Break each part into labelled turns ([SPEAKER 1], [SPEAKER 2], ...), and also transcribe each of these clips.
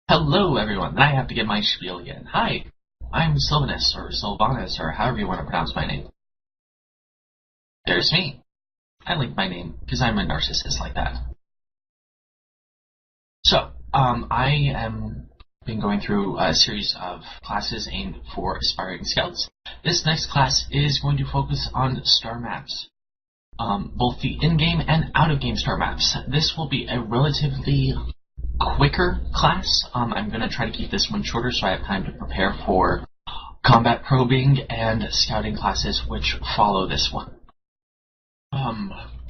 [SPEAKER 1] Hello everyone, I have to get my spiel again. Hi, I'm Silvonus, or Silvonus, or however you want to pronounce my name. There's me. I like my name, because I'm a narcissist like that. So, I am been going through a series of classes aimed for aspiring scouts. This next class is going to focus on star maps. Both the in-game and out-of-game star maps. This will be a relatively quicker class. I'm going to try to keep this one shorter so I have time to prepare for combat probing and scouting classes which follow this one.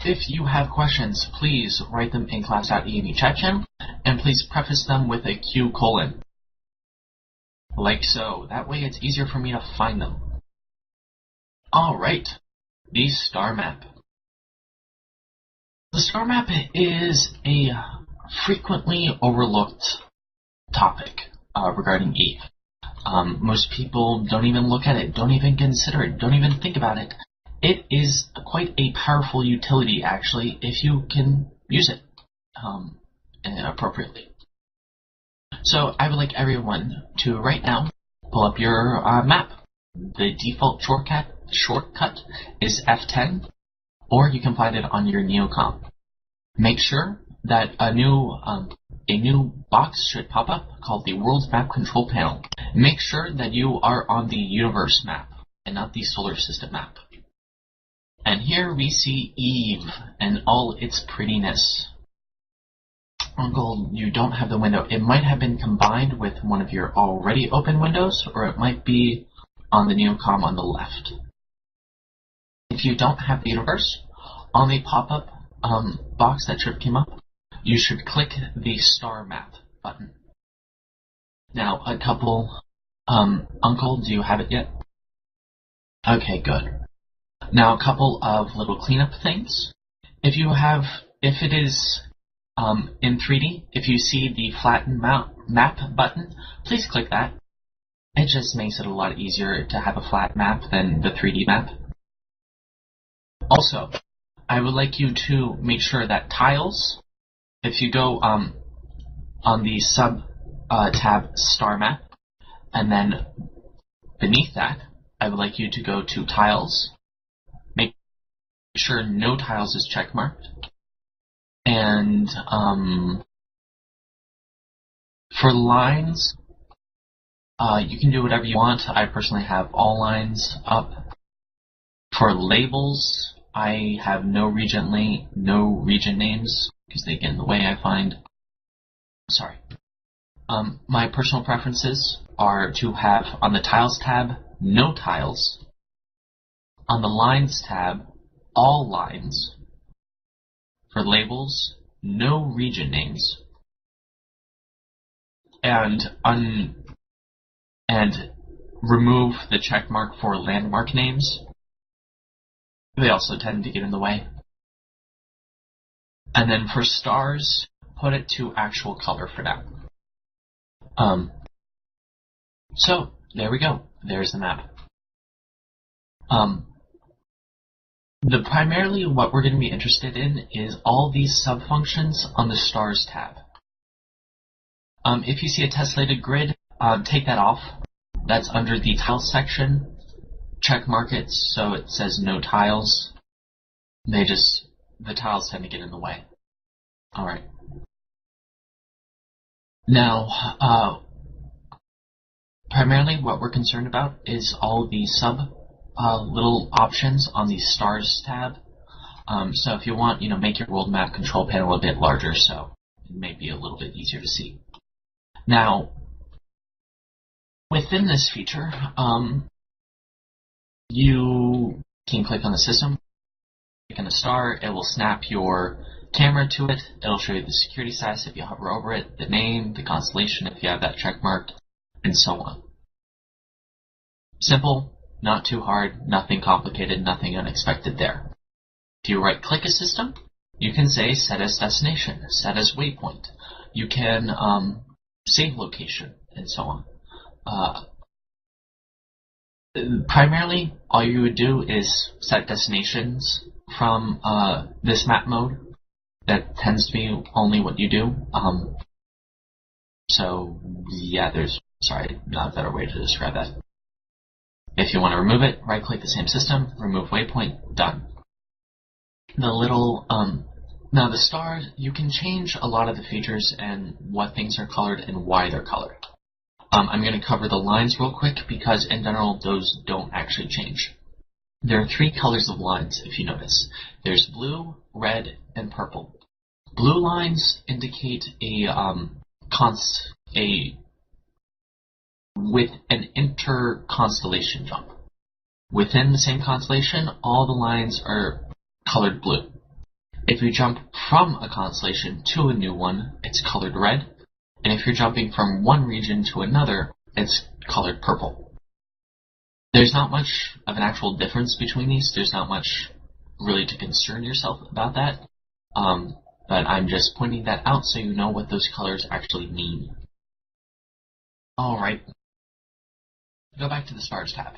[SPEAKER 1] If you have questions, please write them in class.E-UNI chat channel, and please preface them with a Q:, like so. That way it's easier for me to find them. Alright, the star map. The star map is a frequently overlooked topic regarding Eve. Most people don't even look at it, don't even consider it, don't even think about it. It is quite a powerful utility, actually, if you can use it appropriately. So I would like everyone to, right now, pull up your map. The default shortcut is F10, or you can find it on your Neocom. Make sure that a new box should pop up called the World Map Control Panel. Make sure that you are on the Universe map and not the Solar System map. And here we see Eve and all its prettiness. Uncle, you don't have the window. It might have been combined with one of your already open windows, or it might be on the Neocom on the left. If you don't have the Universe, on the pop-up box that came up, you should click the Star Map button. Now, a couple, Uncle, do you have it yet? Okay, good. Now, a couple of little cleanup things. If it is in 3D, if you see the flatten map button, please click that. It just makes it a lot easier to have a flat map than the 3D map. Also, I would like you to make sure that tiles, if you go on the sub tab Star Map, and then beneath that, I would like you to go to Tiles. Make sure no tiles is checkmarked. And for lines, you can do whatever you want. I personally have all lines up. For labels, I have no region names because they get in the way, I find. Sorry. My personal preferences are to have on the Tiles tab, no tiles. On the Lines tab, all lines. For labels, no region names. And remove the checkmark for landmark names. They also tend to get in the way. And then for stars, put it to actual color for now. So there we go. There's the map. Primarily what we're going to be interested in is all these sub-functions on the stars tab. If you see a tessellated grid, take that off. That's under the tiles section. Check mark it so it says no tiles. The tiles tend to get in the way. Alright. Now, primarily what we're concerned about is all the little options on the stars tab. So if you want, make your world map control panel a bit larger so it may be a little bit easier to see. Now, within this feature, you can click on the system, click on the star, it will snap your camera to it, it'll show you the security status if you hover over it, the name, the constellation if you have that check marked, and so on. Simple, not too hard, nothing complicated, nothing unexpected there. If you right click a system, you can say set as destination, set as waypoint. You can save location, and so on. Primarily, all you would do is set destinations from this map mode. That tends to be only what you do. So, yeah, sorry, not a better way to describe that. If you want to remove it, right-click the same system, remove waypoint, done. The little, now the stars, you can change a lot of the features and what things are colored and why they're colored. I'm going to cover the lines real quick because in general, those don't actually change. There are 3 colors of lines, if you notice. There's blue, red, and purple. Blue lines indicate with an inter-constellation jump. Within the same constellation, all the lines are colored blue. If you jump from a constellation to a new one, it's colored red. And if you're jumping from one region to another, it's colored purple. There's not much of an actual difference between these. There's not much really to concern yourself about that. But I'm just pointing that out so you know what those colors actually mean. Alright. Go back to the Stars tab.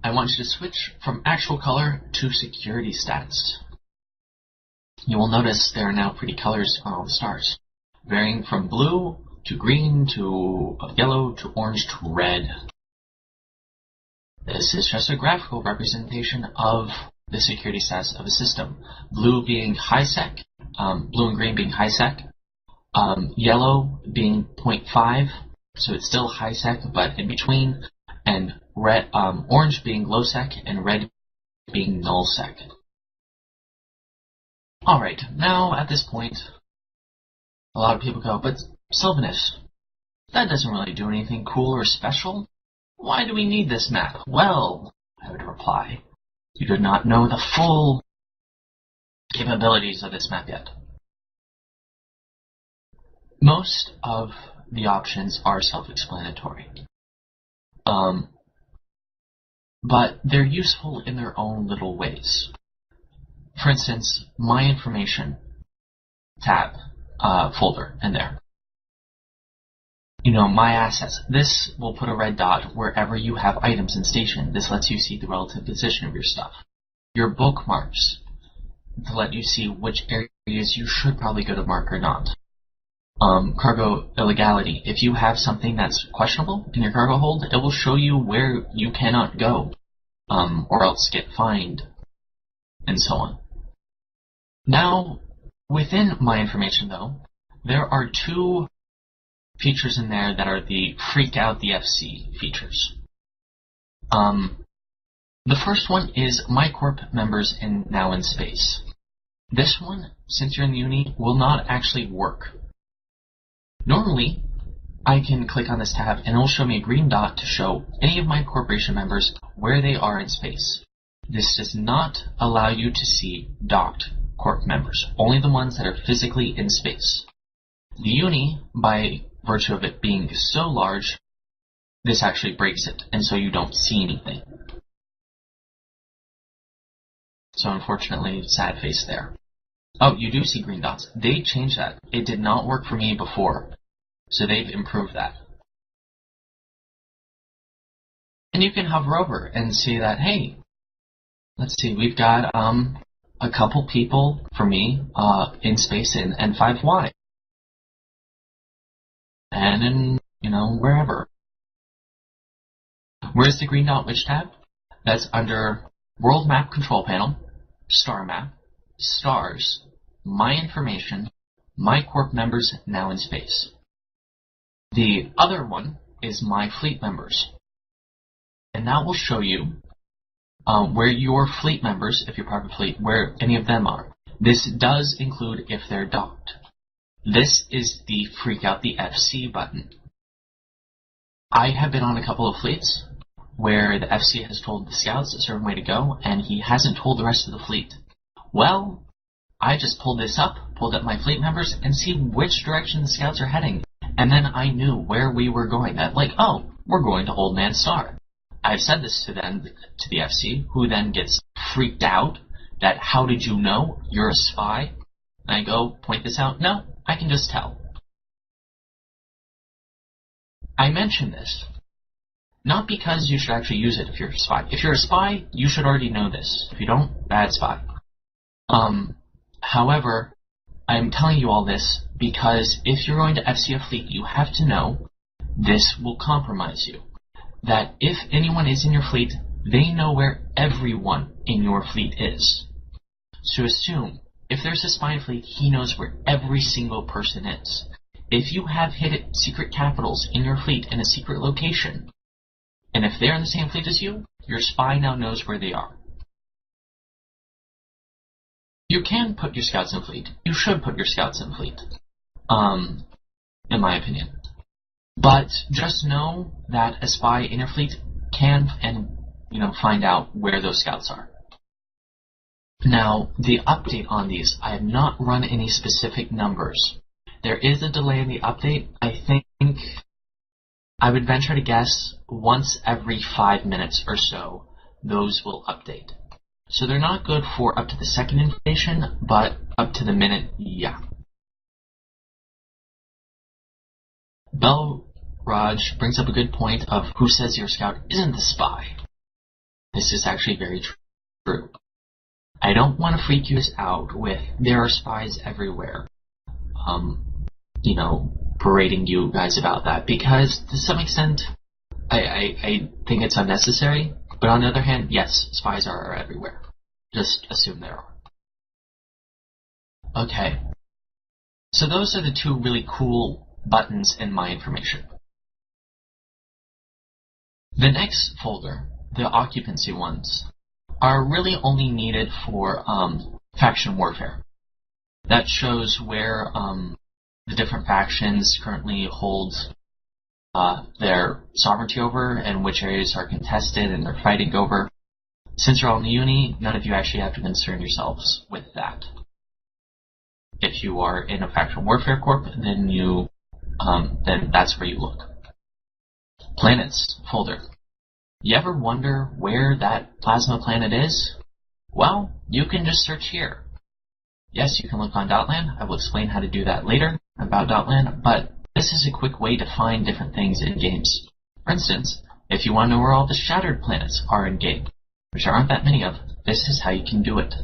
[SPEAKER 1] I want you to switch from actual color to security status. You will notice there are now pretty colors on all the stars, varying from blue to green to yellow to orange to red. This is just a graphical representation of the security status of a system. Blue being high sec, blue and green being high sec, yellow being 0.5, so it's still high sec but in between, and red, orange being low sec and red being null sec. Alright, now at this point, a lot of people go, but Silvonus, that doesn't really do anything cool or special. Why do we need this map? Well, I would reply, you do not know the full capabilities of this map yet. Most of the options are self-explanatory. But they're useful in their own little ways. For instance, My Information tab, folder in there. You know, My Assets. This will put a red dot wherever you have items in station. This lets you see the relative position of your stuff. Your bookmarks, to let you see which areas you should probably go to mark or not. Cargo illegality. If you have something that's questionable in your cargo hold, it will show you where you cannot go, or else get fined, and so on. Now, within My Information, though, there are 2 features in there that are the freak out the FC features. The first one is My Corp members now in space. This one, since you're in the uni, will not actually work. Normally, I can click on this tab and it will show me a green dot to show any of my corporation members where they are in space. This does not allow you to see docked corp members, only the ones that are physically in space. The uni, by virtue of it being so large, this actually breaks it, and so you don't see anything. So unfortunately, sad face there. Oh, you do see green dots. They changed that. It did not work for me before, so they've improved that. And you can hover over and see that, hey, let's see, we've got a couple people for me in space in N5Y. And in, wherever. Where's the green dot which tab? That's under World Map Control Panel, Star Map, Stars, My Information, My Corp members now in space. The other one is My Fleet members. And that will show you where your fleet members, if you're part of a fleet, where any of them are. This does include if they're docked. This is the Freak Out the FC button. I have been on a couple of fleets where the FC has told the scouts a certain way to go, and he hasn't told the rest of the fleet. Well, I just pulled up my fleet members, and see which direction the scouts are heading. And then I knew where we were going. That, oh, we're going to Old Man Star. I've said this to the FC, who then gets freaked out that, how did you know? You're a spy. And I go, point this out. No, I can just tell. I mention this, not because you should actually use it if you're a spy. If you're a spy, you should already know this. If you don't, bad spy. However, I'm telling you all this because if you're going to FC a fleet, you have to know this will compromise you. That if anyone is in your fleet, they know where everyone in your fleet is. So assume, if there's a spy fleet, he knows where every single person is. If you have hidden secret capitals in your fleet in a secret location, and if they're in the same fleet as you, your spy now knows where they are. You can put your scouts in fleet. You should put your scouts in fleet, in my opinion. But just know that a spy in your fleet can find out where those scouts are. Now, the update on these, I have not run any specific numbers. There is a delay in the update. I think I would venture to guess once every 5 minutes or so, those will update. So they're not good for up to the second information, but up to the minute, yeah. Belraj brings up a good point of who says your scout isn't the spy. This is actually very true. I don't want to freak you out with there are spies everywhere, parading you guys about that, because to some extent, I think it's unnecessary. But on the other hand, yes, spies are everywhere. Just assume there are. Okay. So those are the two really cool buttons in my information. The next folder, the occupancy ones, are really only needed for faction warfare. That shows where the different factions currently hold their sovereignty over and which areas are contested and they're fighting over. Since you're all in the E-UNI, none of you actually have to concern yourselves with that. If you are in a faction warfare corp, then then that's where you look. Planets folder. You ever wonder where that plasma planet is? Well, you can just search here. Yes, you can look on Gotland. I will explain how to do that later about Gotland, but this is a quick way to find different things in games. For instance, if you want to know where all the shattered planets are in game, which there aren't that many of, this is how you can do it.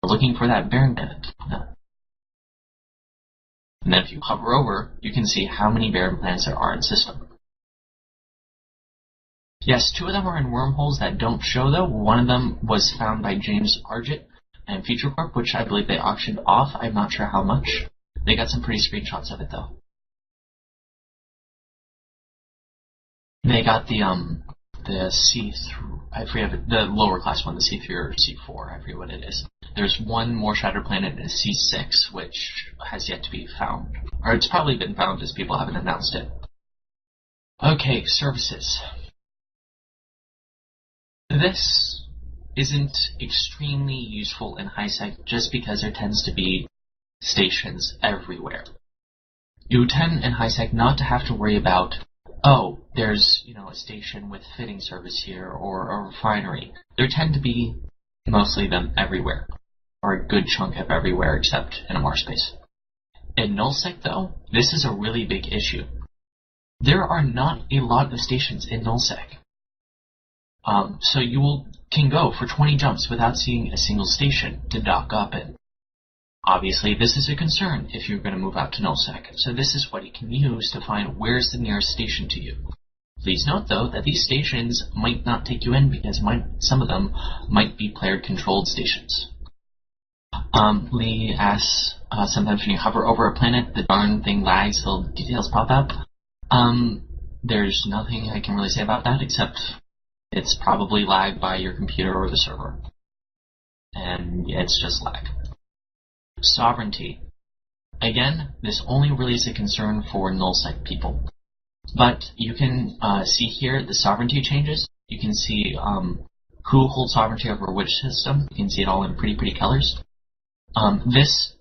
[SPEAKER 1] We're looking for that barren planet. No. And then if you hover over, you can see how many barren planets there are in the system. Yes, 2 of them are in wormholes that don't show though. One of them was found by James Argett and Future Corp, which I believe they auctioned off. I'm not sure how much. They got some pretty screenshots of it though. They got the C3, I forget the lower class one, the C3 or C4, I forget what it is. There's one more shattered planet in C6, which has yet to be found. Or it's probably been found as people haven't announced it. Okay, services. This isn't extremely useful in high-sec just because there tends to be stations everywhere. You tend in high-sec not to have to worry about, oh, there's a station with fitting service here or a refinery. There tend to be mostly them everywhere, or a good chunk of everywhere except in a Mars space. In nullsec though, this is a really big issue. There are not a lot of stations in nullsec. So you can go for 20 jumps without seeing a single station to dock up in. Obviously, this is a concern if you're going to move out to nullsec, so this is what you can use to find where's the nearest station to you. Please note, though, that these stations might not take you in because some of them might be player-controlled stations. Lee asks, sometimes when you hover over a planet, the darn thing lags till details pop up. There's nothing I can really say about that except it's probably lagged by your computer or the server. And it's just lag. Sovereignty. Again, this only really is a concern for nullsec people. But you can see here the sovereignty changes. You can see who holds sovereignty over which system. You can see it all in pretty colors. This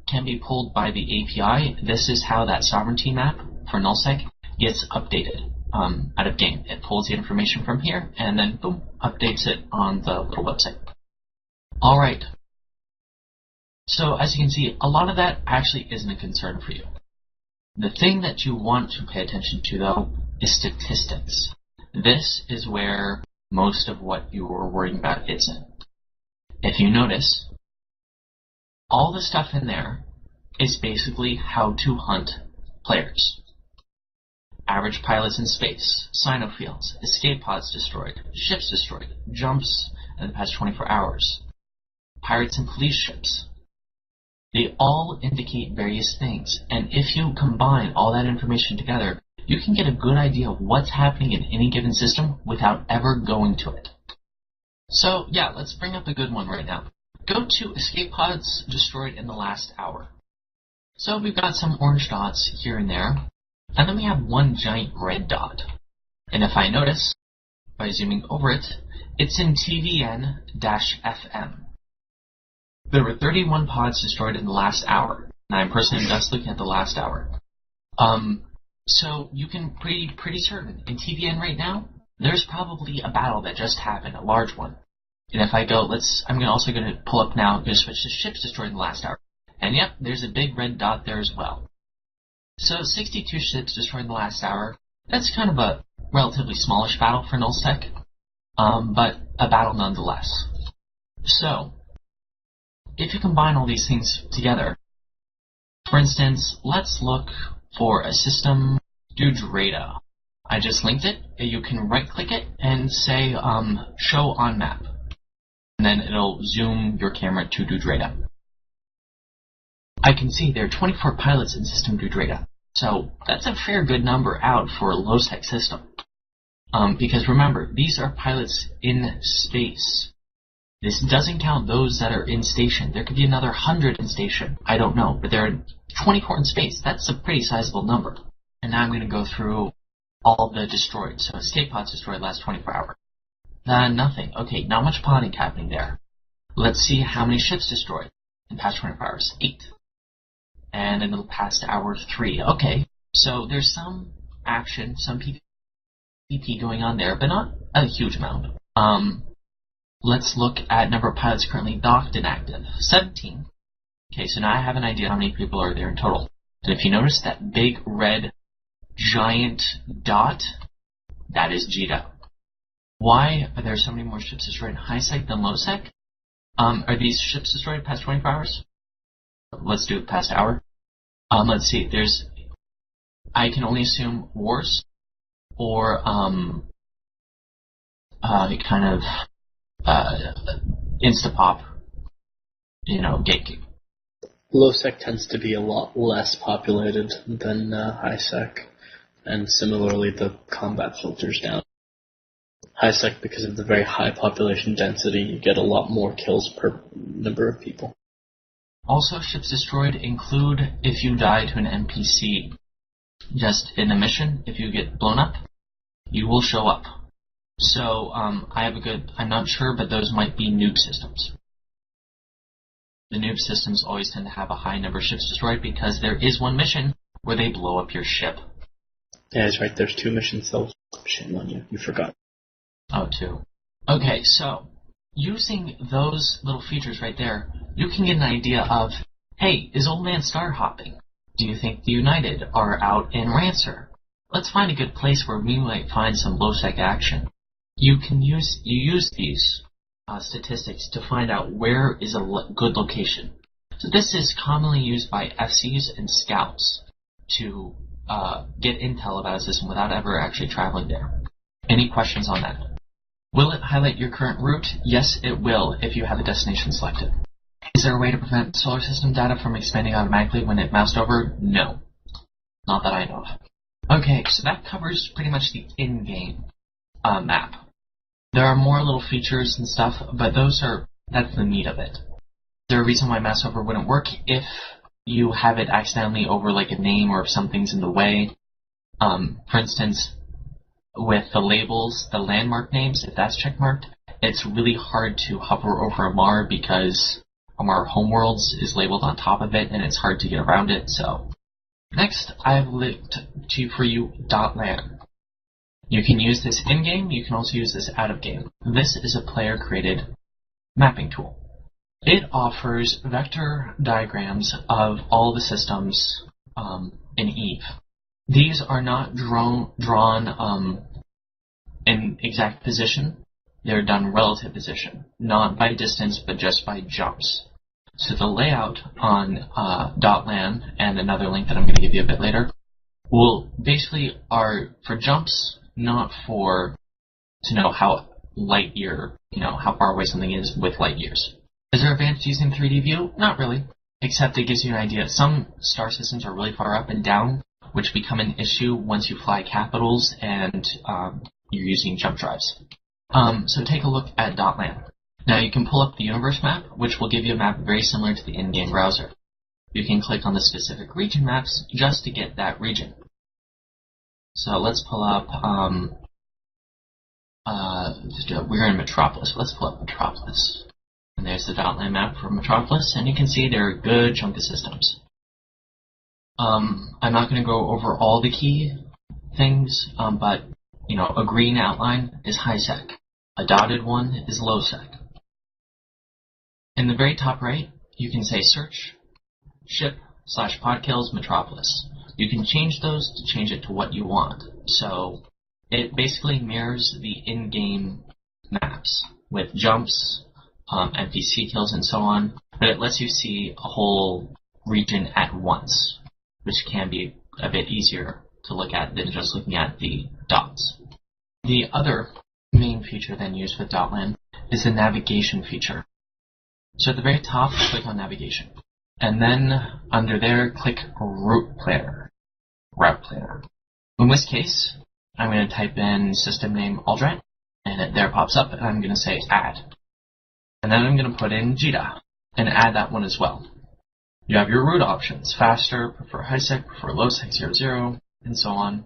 [SPEAKER 1] can be pulled by the API. This is how that sovereignty map for nullsec gets updated out of game. It pulls the information from here and then boom, updates it on the little website. Alright. So as you can see, a lot of that actually isn't a concern for you. The thing that you want to pay attention to though is statistics. This is where most of what you were worrying about is in. If you notice, All the stuff in there is basically how to hunt players. Average pilots in space, cynofields, escape pods destroyed, ships destroyed, jumps in the past 24 hours, pirates and police ships. They all indicate various things, and if you combine all that information together, you can get a good idea of what's happening in any given system without ever going to it. So yeah, let's bring up a good one right now. Go to escape pods destroyed in the last hour. So we've got some orange dots here and there, and then we have one giant red dot. And if I notice, by zooming over it, it's in TVN-FM. There were 31 pods destroyed in the last hour, and I'm personally just looking at the last hour. So you can be pretty certain, in TVN right now, there's probably a battle that just happened, a large one. And if I go, I'm also going to pull up now, I'm going to switch to ships destroyed in the last hour. And yep, there's a big red dot there as well. So 62 ships destroyed in the last hour. That's kind of a relatively smallish battle for Nullsec, but a battle nonetheless. So, if you combine all these things together, for instance, let's look for a system, Draga. I just linked it. You can right-click it and say, show on map. And then it'll zoom your camera to Draga. I can see there are 24 pilots in system Draga. So that's a fair good number out for a low-tech system. Because remember, these are pilots in space. This doesn't count those that are in station. There could be another 100 in station. I don't know, but there are 24 in space. That's a pretty sizable number. And now I'm going to go through all the destroyed. So escape pods destroyed last 24 hours. Nothing. Okay, not much podding happening there. Let's see how many ships destroyed in the past 24 hours. 8. And in the past hour, 3. Okay, so there's some action, some PvP going on there, but not a huge amount. Let's look at number of pilots currently docked and active. 17. Okay, so now I have an idea how many people are there in total. And if you notice that big red giant dot, that is GDO. Why are there so many more ships destroyed in high sec than low sec? Are these ships destroyed past 24 hours? Let's do it past hour. Let's see, I can only assume wars, or, kind of, Instapop, gatekeep.
[SPEAKER 2] Low sec tends to be a lot less populated than high sec, and similarly the combat filters down. High sec, because of the very high population density, you get a lot more kills per number of people.
[SPEAKER 1] Also, ships destroyed include if you die to an NPC. Just in a mission, if you get blown up, you will show up. So, I'm not sure, but those might be noob systems. The noob systems always tend to have a high number of ships destroyed because there is one mission where they blow up your ship.
[SPEAKER 2] Yeah, that's right, there's 2 missions though. Shame on you, you forgot.
[SPEAKER 1] Oh, 2. Okay, so, using those little features right there, you can get an idea of, hey, is Old Man Star hopping? Do you think the United are out in Rancer? Let's find a good place where we might find some low-sec action. You use these statistics to find out where is a good location. So this is commonly used by FCs and scouts to get intel about a system without ever actually traveling there. Any questions on that? Will it highlight your current route? Yes, it will if you have a destination selected. Is there a way to prevent solar system data from expanding automatically when it moused over? No. Not that I know of. Okay, so that covers pretty much the in-game map. There are more little features and stuff, but that's the meat of it. Is there a reason why mouse over wouldn't work if you have it accidentally over like a name or if something's in the way? For instance, with the labels, the landmark names, if that's checkmarked, it's really hard to hover over a Mar because Mar Homeworlds is labeled on top of it and it's hard to get around it. So next, I've linked for you .lan. You can use this in-game, you can also use this out-of-game. This is a player-created mapping tool. It offers vector diagrams of all the systems in EVE. These are not drawn in exact position. They're done relative position, not by distance, but just by jumps. So the layout on .land and another link that I'm going to give you a bit later will basically are for jumps, not for to know how light year, how far away something is with light years. Is there advantage using 3D view? Not really, except it gives you an idea. Some star systems are really far up and down, which become an issue once you fly capitals and you're using jump drives. So take a look at .land. Now you can pull up the universe map, which will give you a map very similar to the in-game browser. You can click on the specific region maps just to get that region. So let's pull up, we're in Metropolis. Let's pull up Metropolis. And there's the .land map for Metropolis, and you can see there are a good chunk of systems. I'm not going to go over all the key things, but, a green outline is high-sec. A dotted one is low-sec. In the very top right, you can say search, ship/podkills Metropolis. You can change those to change it to what you want. So it basically mirrors the in-game maps with jumps, NPC kills, and so on, but it lets you see a whole region at once, which can be a bit easier to look at than just looking at the dots. The other main feature then used with .land is the navigation feature. So at the very top, click on navigation. And then under there, click route planner. In this case, I'm going to type in system name Aldrat, and it there pops up, and I'm going to say add. And then I'm going to put in GDA, and add that one as well. You have your route options, faster, prefer high-sec, prefer low-sec 00, and so on.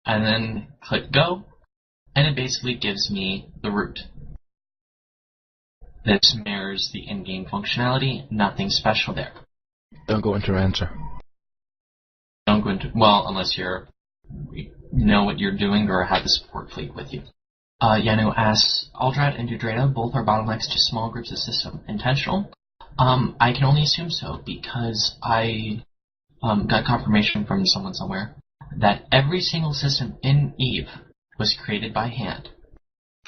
[SPEAKER 1] And then click go, and it basically gives me the route. This mirrors the in-game functionality, nothing special there.
[SPEAKER 3] Don't go into answer.
[SPEAKER 1] Don't go into, well, unless you know what you're doing or have the support fleet with you. Yanu asks, Aldrat and Draga both are bottlenecks to small groups of system. Intentional? I can only assume so, because I got confirmation from someone somewhere that every single system in EVE was created by hand.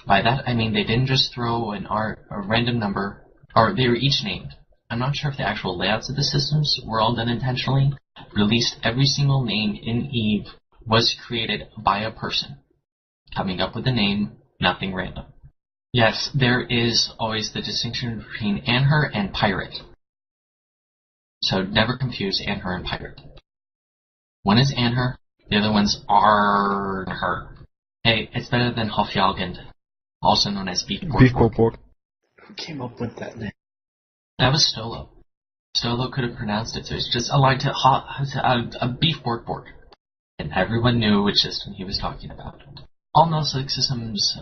[SPEAKER 1] By that, I mean they didn't just throw a random number, or they were each named. I'm not sure if the actual layouts of the systems were all done intentionally. But at least every single name in EVE was created by a person, coming up with a name, nothing random. Yes, there is always the distinction between Anher and Pirate. So never confuse Anher and Pirate. One is Anher, the other one's Arnher. Hey, it's better than Hofjagend, also known as Beef
[SPEAKER 3] Beefport.
[SPEAKER 2] Who came up with that name?
[SPEAKER 1] That was Stolo. Stolo could have pronounced it, so it's just aligned to a beef pork. And everyone knew which system he was talking about. All nullsec systems,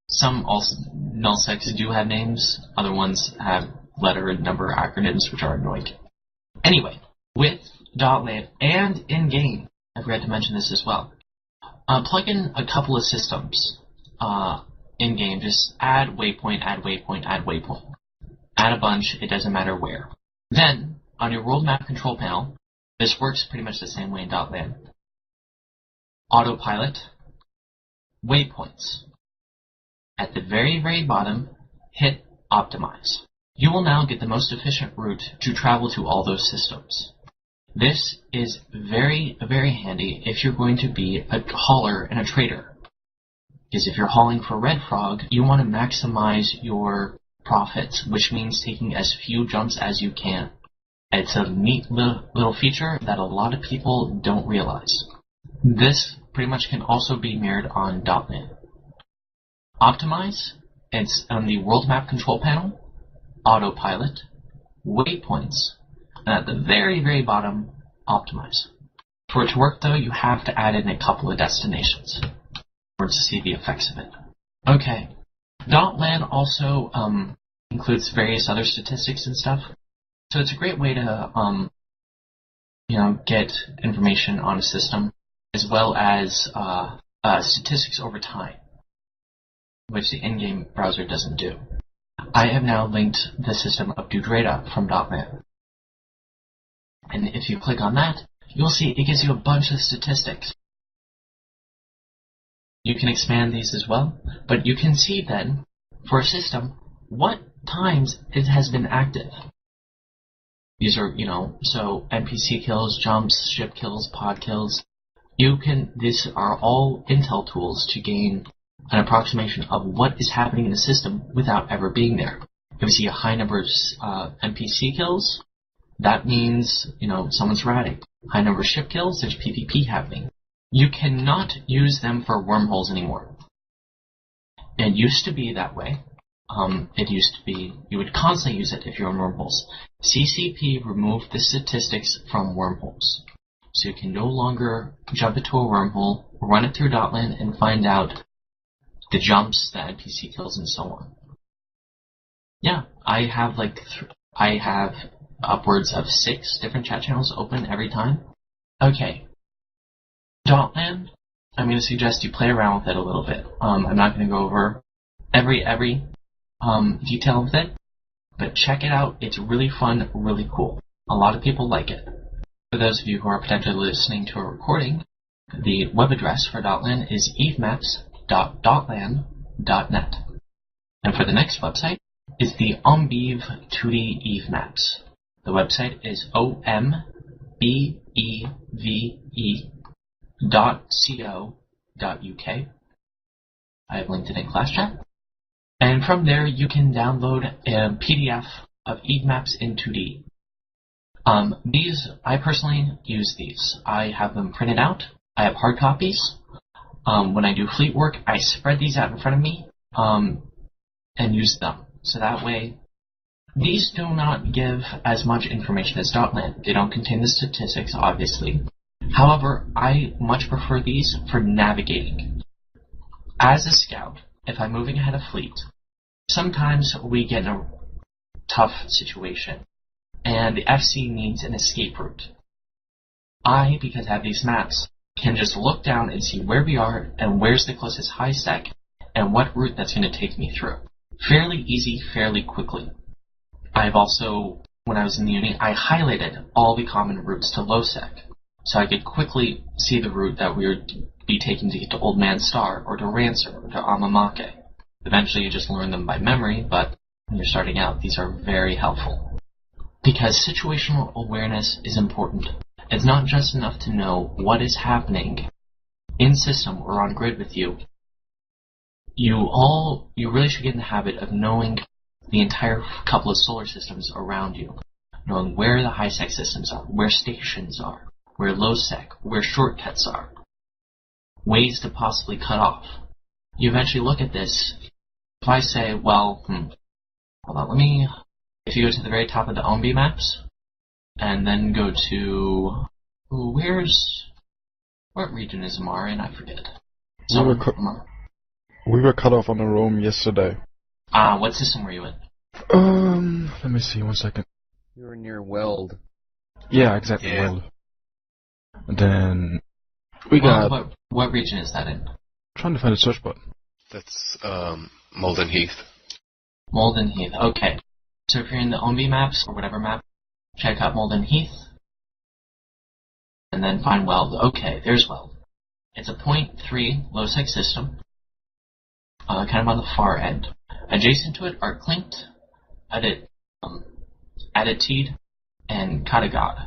[SPEAKER 1] some nullsecs do have names, other ones have letter and number acronyms, which are annoying. Anyway, with .land and in-game, I forgot to mention this as well. Plug in a couple of systems in-game, just add waypoint, add waypoint, add waypoint. Add a bunch, it doesn't matter where. Then, on your world map control panel, this works pretty much the same way in .land. Autopilot, waypoints. At the very, very bottom, hit Optimize. You will now get the most efficient route to travel to all those systems. This is very, very handy if you're going to be a hauler and a trader. Because if you're hauling for Red Frog, you want to maximize your profits, which means taking as few jumps as you can. It's a neat little feature that a lot of people don't realize. This pretty much can also be mirrored on .land. Optimize, it's on the world map control panel, Autopilot, waypoints, and at the very, very bottom, Optimize. For it to work though, you have to add in a couple of destinations in order to see the effects of it. Okay. .land also includes various other statistics and stuff, so it's a great way to get information on a system, as well as statistics over time, which the in-game browser doesn't do. I have now linked the system of Draga from .land, and if you click on that, you'll see it gives you a bunch of statistics. You can expand these as well, but you can see then, for a system, what times it has been active. These are, so NPC kills, jumps, ship kills, pod kills. These are all intel tools to gain an approximation of what is happening in the system without ever being there. If we see a high number of NPC kills, that means, someone's erratic. High number of ship kills, there's PvP happening. You cannot use them for wormholes anymore. It used to be that way. It used to be, you would constantly use it if you're in wormholes. CCP removed the statistics from wormholes. So you can no longer jump into a wormhole, run it through Gotland, and find out the jumps, the NPC kills, and so on. Yeah, I have upwards of 6 different chat channels open every time. Okay. Gotland, I'm going to suggest you play around with it a little bit. I'm not going to go over every detail of it, but check it out. It's really fun, really cool. A lot of people like it. For those of you who are potentially listening to a recording, the web address for Gotland is evemaps.gotland.net. And for the next website is the Ombiv 2D evemaps. The website is ombeve.co.uk. I have linked it in class chat. And from there, you can download a PDF of evemaps in 2D. I personally use these. I have them printed out. I have hard copies. When I do fleet work, I spread these out in front of me, and use them. So that way, these do not give as much information as Gotland. They don't contain the statistics, obviously. However, I much prefer these for navigating. As a scout, if I'm moving ahead of fleet, sometimes we get in a tough situation, and the FC needs an escape route. Because I have these maps, can just look down and see where we are and where's the closest high sec and what route that's going to take me through. Fairly easy, fairly quickly. I've also, when I was in the uni, I highlighted all the common routes to low sec, so I could quickly see the route that we would be taking to get to Old Man Star, or to Rancer, or to Amamake. Eventually you just learn them by memory, but when you're starting out, these are very helpful. Because situational awareness is important. It's not just enough to know what is happening in system or on grid with you. You really should get in the habit of knowing the entire couple of solar systems around you. Knowing where the high sec systems are, where stations are, where low sec, where shortcuts are. Ways to possibly cut off. You eventually look at this. If I say, hold on, if you go to the very top of the OMB maps, and then go to, what region is Amara in? I forget.
[SPEAKER 3] We were cut off on a roam yesterday.
[SPEAKER 1] What system were you in?
[SPEAKER 3] Let me see, 1 second.
[SPEAKER 4] You were near Weld.
[SPEAKER 3] Yeah, exactly,
[SPEAKER 4] Yeah.
[SPEAKER 3] Weld. And then we got...
[SPEAKER 1] What region is that in?
[SPEAKER 3] Trying to find a search button.
[SPEAKER 4] That's Molden Heath.
[SPEAKER 1] Molden Heath, okay. So if you're in the OMB maps, or whatever map, check out Molden Heath, and then find Weld. Okay, there's Weld. It's a 0.3 low sec system, kind of on the far end. Adjacent to it are Clinked, Aditid, and Kattegat.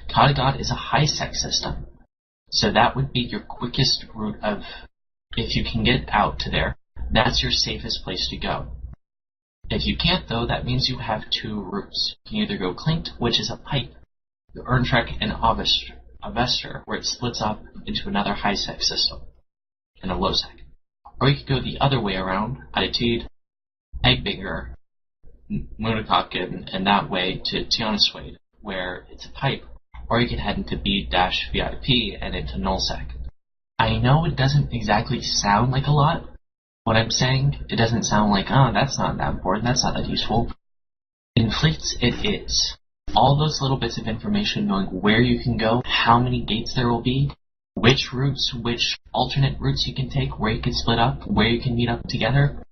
[SPEAKER 1] Kattegat is a high sec system, so that would be your quickest route of, if you can get out to there, that's your safest place to go. If you can't, though, that means you have 2 routes. You can either go Clinked, which is a pipe, the Erntrek, and Avester, where it splits up into another high sec system and a low sec. Or you could go the other way around, Aditid, Eggbigger, Moonakak, and that way to Tioniswade, where it's a pipe. Or you can head into B-VIP and into nullsec. I know it doesn't exactly sound like a lot. What I'm saying, it doesn't sound like, that's not that important, that's not that useful. In fleets, it is. All those little bits of information, knowing where you can go, how many gates there will be, which routes, which alternate routes you can take, where you can split up, where you can meet up together,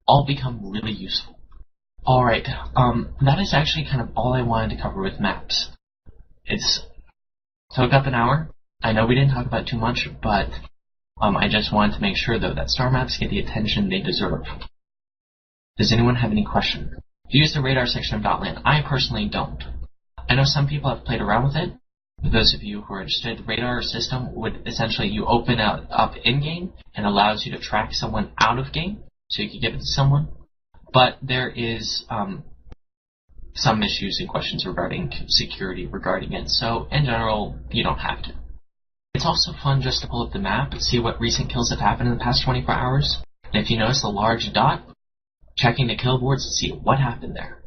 [SPEAKER 1] all become really useful. Alright, that is actually kind of all I wanted to cover with maps. It's took up an hour. I know we didn't talk about too much, but I just wanted to make sure, though, that Starmaps get the attention they deserve. Does anyone have any question? Use the radar section of Gotland. I personally don't. I know some people have played around with it. For those of you who are interested, the radar system would essentially, you open up in-game and allows you to track someone out of game, so you can give it to someone. But there is some issues and questions regarding security regarding it, so in general, you don't have to. It's also fun just to pull up the map and see what recent kills have happened in the past 24 hours. And if you notice a large dot, checking the kill boards to see what happened there.